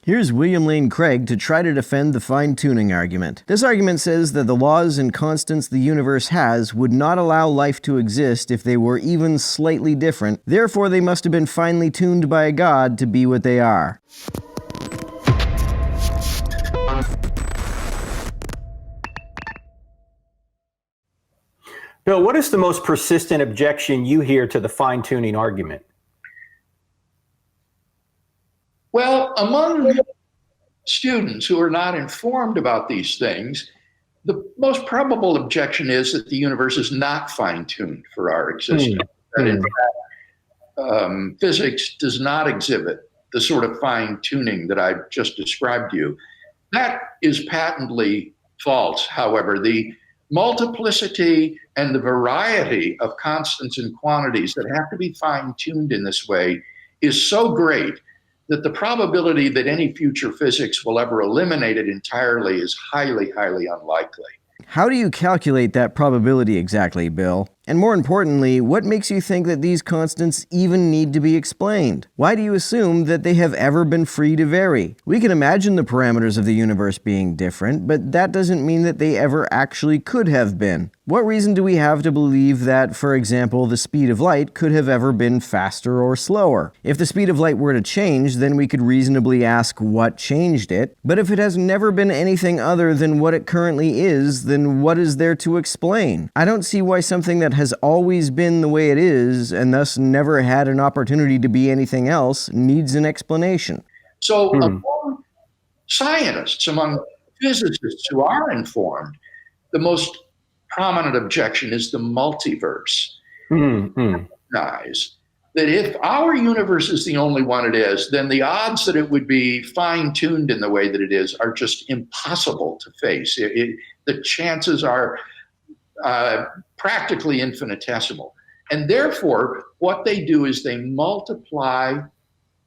Here's William Lane Craig to try to defend the fine-tuning argument. This argument says that the laws and constants the universe has would not allow life to exist if they were even slightly different, therefore they must have been finely tuned by a god to be what they are. Bill, what is the most persistent objection you hear to the fine-tuning argument? Well, among students who are not informed about these things, the most probable objection is that the universe is not fine-tuned for our existence. That in fact, physics does not exhibit the sort of fine-tuning that I've just described to you. That is patently false, however. The multiplicity and the variety of constants and quantities that have to be fine-tuned in this way is so great that the probability that any future physics will ever eliminate it entirely is highly, highly unlikely. How do you calculate that probability exactly, Bill? And more importantly, what makes you think that these constants even need to be explained? Why do you assume that they have ever been free to vary? We can imagine the parameters of the universe being different, but that doesn't mean that they ever actually could have been. What reason do we have to believe that, for example, the speed of light could have ever been faster or slower? If the speed of light were to change, then we could reasonably ask what changed it. But if it has never been anything other than what it currently is, then what is there to explain? I don't see why something that has always been the way it is, and thus never had an opportunity to be anything else, needs an explanation. So among scientists, among physicists who are informed, the most prominent objection is the multiverse. Recognize that if our universe is the only one it is, then the odds that it would be fine-tuned in the way that it is are just impossible to face. The chances are practically infinitesimal. And therefore, what they do is they multiply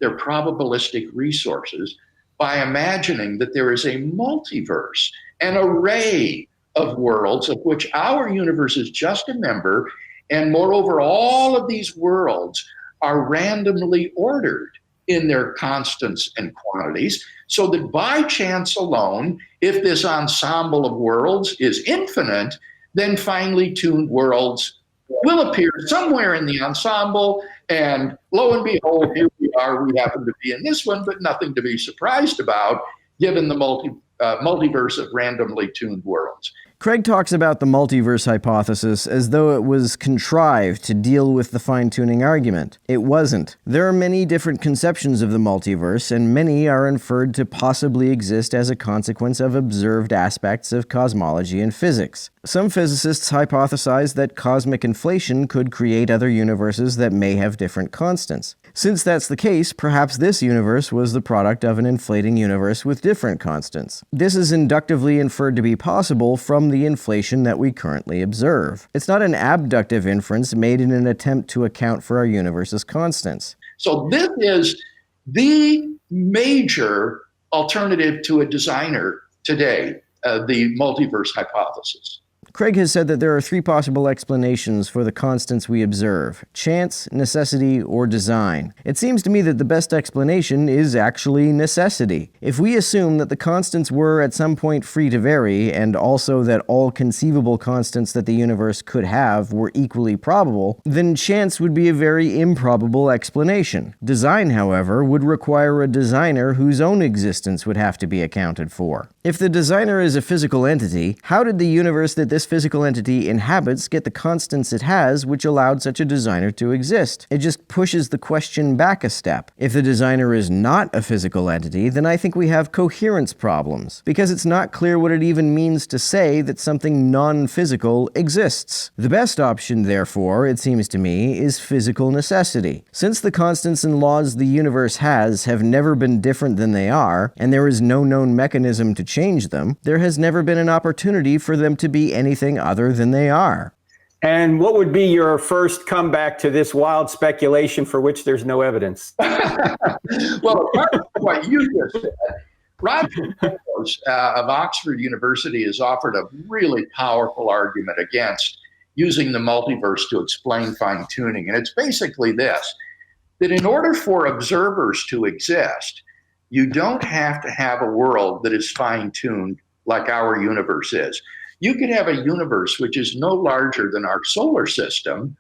their probabilistic resources by imagining that there is a multiverse, an array of worlds of which our universe is just a member, and moreover, all of these worlds are randomly ordered in their constants and quantities, so that by chance alone, if this ensemble of worlds is infinite, then finely tuned worlds will appear somewhere in the ensemble, and lo and behold, here we are, we happen to be in this one, but nothing to be surprised about, given the multiverse of randomly tuned worlds. Craig talks about the multiverse hypothesis as though it was contrived to deal with the fine-tuning argument. It wasn't. There are many different conceptions of the multiverse, and many are inferred to possibly exist as a consequence of observed aspects of cosmology and physics. Some physicists hypothesize that cosmic inflation could create other universes that may have different constants. Since that's the case, perhaps this universe was the product of an inflating universe with different constants. This is inductively inferred to be possible from the inflation that we currently observe. It's not an abductive inference made in an attempt to account for our universe's constants. So this is the major alternative to a designer today, the multiverse hypothesis. Craig has said that there are three possible explanations for the constants we observe: chance, necessity, or design. It seems to me that the best explanation is actually necessity. If we assume that the constants were at some point free to vary, and also that all conceivable constants that the universe could have were equally probable, then chance would be a very improbable explanation. Design, however, would require a designer whose own existence would have to be accounted for. If the designer is a physical entity, how did the universe that this physical entity inhabits get the constants it has which allowed such a designer to exist? It just pushes the question back a step. If the designer is not a physical entity, then I think we have coherence problems, because it's not clear what it even means to say that something non-physical exists. The best option, therefore, it seems to me, is physical necessity. Since the constants and laws the universe has have never been different than they are, and there is no known mechanism to change them, there has never been an opportunity for them to be anything other than they are. And what would be your first comeback to this wild speculation for which there's no evidence? Well, apart from what you just said, Roger of Oxford University has offered a really powerful argument against using the multiverse to explain fine-tuning. And it's basically this, that in order for observers to exist, You don't have to have a world that is fine-tuned like our universe is. You could have a universe which is no larger than our solar system,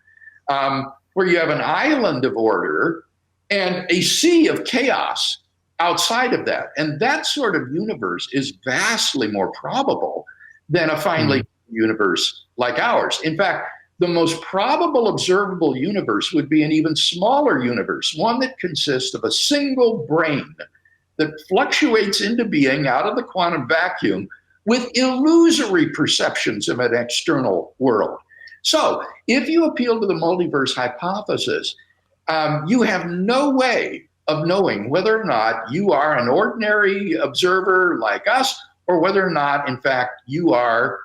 where you have an island of order and a sea of chaos outside of that. And that sort of universe is vastly more probable than a finely universe like ours. In fact, the most probable observable universe would be an even smaller universe, one that consists of a single brain that fluctuates into being out of the quantum vacuum with illusory perceptions of an external world. So if you appeal to the multiverse hypothesis, you have no way of knowing whether or not you are an ordinary observer like us, or whether or not, in fact, you are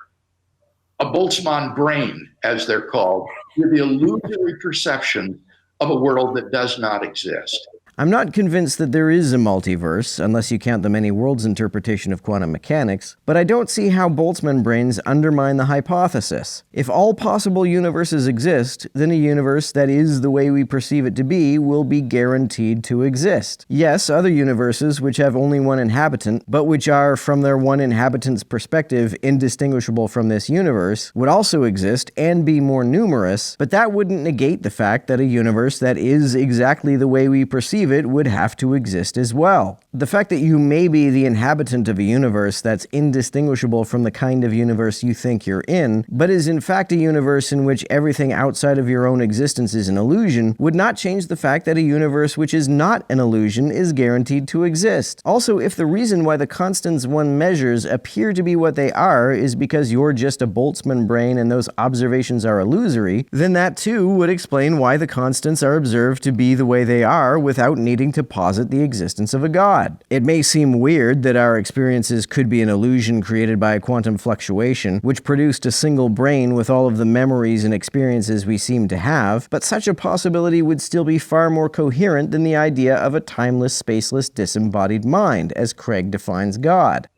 a Boltzmann brain, as they're called, with the illusory perception of a world that does not exist. I'm not convinced that there is a multiverse, unless you count the many worlds interpretation of quantum mechanics, but I don't see how Boltzmann brains undermine the hypothesis. If all possible universes exist, then a universe that is the way we perceive it to be will be guaranteed to exist. Yes, other universes which have only one inhabitant, but which are, from their one inhabitant's perspective, indistinguishable from this universe, would also exist and be more numerous, but that wouldn't negate the fact that a universe that is exactly the way we perceive it would have to exist as well. The fact that you may be the inhabitant of a universe that's indistinguishable from the kind of universe you think you're in, but is in fact a universe in which everything outside of your own existence is an illusion, would not change the fact that a universe which is not an illusion is guaranteed to exist. Also, if the reason why the constants one measures appear to be what they are is because you're just a Boltzmann brain and those observations are illusory, then that too would explain why the constants are observed to be the way they are without needing to posit the existence of a god. It may seem weird that our experiences could be an illusion created by a quantum fluctuation, which produced a single brain with all of the memories and experiences we seem to have, but such a possibility would still be far more coherent than the idea of a timeless, spaceless, disembodied mind, as Craig defines God.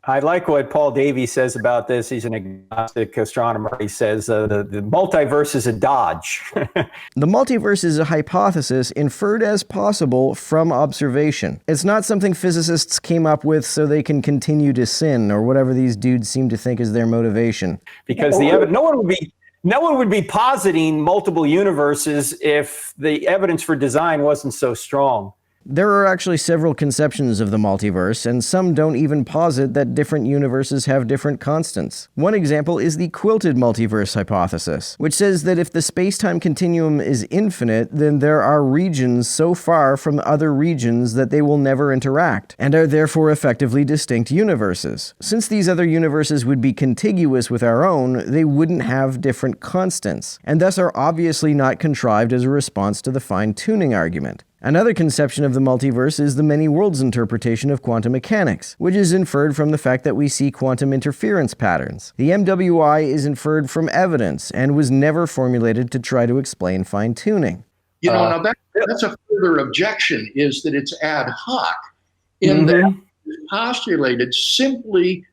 I like what Paul Davies says about this. He's an agnostic astronomer. He says the multiverse is a dodge. The multiverse is a hypothesis inferred as possible from observation. It's not something physicists came up with so they can continue to sin, or whatever these dudes seem to think is their motivation. Because no one would be positing multiple universes if the evidence for design wasn't so strong. There are actually several conceptions of the multiverse, and some don't even posit that different universes have different constants. One example is the quilted multiverse hypothesis, which says that if the space-time continuum is infinite, then there are regions so far from other regions that they will never interact, and are therefore effectively distinct universes. Since these other universes would be contiguous with our own, they wouldn't have different constants, and thus are obviously not contrived as a response to the fine-tuning argument. Another conception of the multiverse is the many worlds interpretation of quantum mechanics, which is inferred from the fact that we see quantum interference patterns. The MWI is inferred from evidence and was never formulated to try to explain fine-tuning. Now that's a further objection, is that it's ad hoc, in that it's postulated simply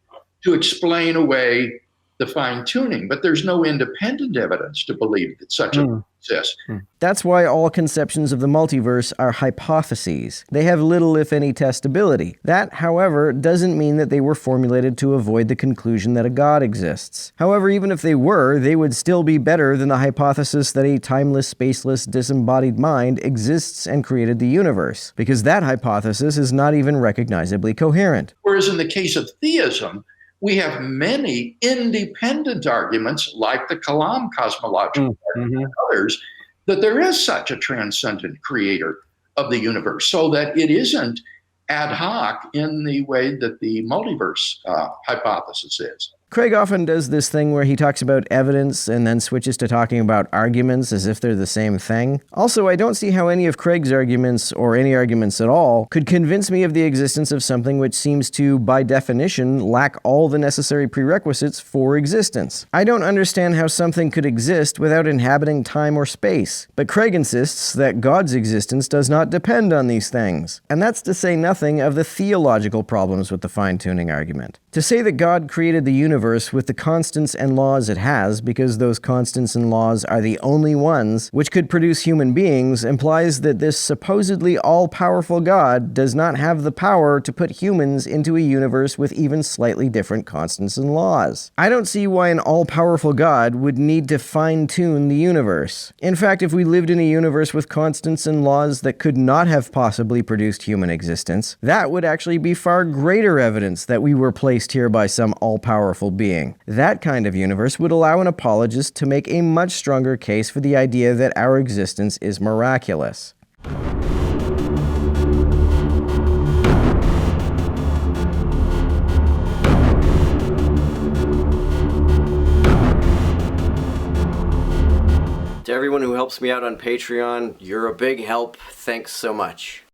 to explain away the fine-tuning, but there's no independent evidence to believe that such a exists. That's why all conceptions of the multiverse are hypotheses. They have little, if any, testability. That, however, doesn't mean that they were formulated to avoid the conclusion that a god exists. However, even if they were, they would still be better than the hypothesis that a timeless, spaceless, disembodied mind exists and created the universe, because that hypothesis is not even recognizably coherent. Whereas in the case of theism, we have many independent arguments, like the Kalam cosmological argument and others, that there is such a transcendent creator of the universe, so that it isn't ad hoc in the way that the multiverse hypothesis is. Craig often does this thing where he talks about evidence and then switches to talking about arguments as if they're the same thing. Also, I don't see how any of Craig's arguments, or any arguments at all, could convince me of the existence of something which seems to, by definition, lack all the necessary prerequisites for existence. I don't understand how something could exist without inhabiting time or space, but Craig insists that God's existence does not depend on these things. And that's to say nothing of the theological problems with the fine-tuning argument. To say that God created the universe with the constants and laws it has, because those constants and laws are the only ones which could produce human beings, implies that this supposedly all-powerful God does not have the power to put humans into a universe with even slightly different constants and laws. I don't see why an all-powerful God would need to fine-tune the universe. In fact, if we lived in a universe with constants and laws that could not have possibly produced human existence, that would actually be far greater evidence that we were placed here by some all-powerful being. That kind of universe would allow an apologist to make a much stronger case for the idea that our existence is miraculous. To everyone who helps me out on Patreon, you're a big help. Thanks so much.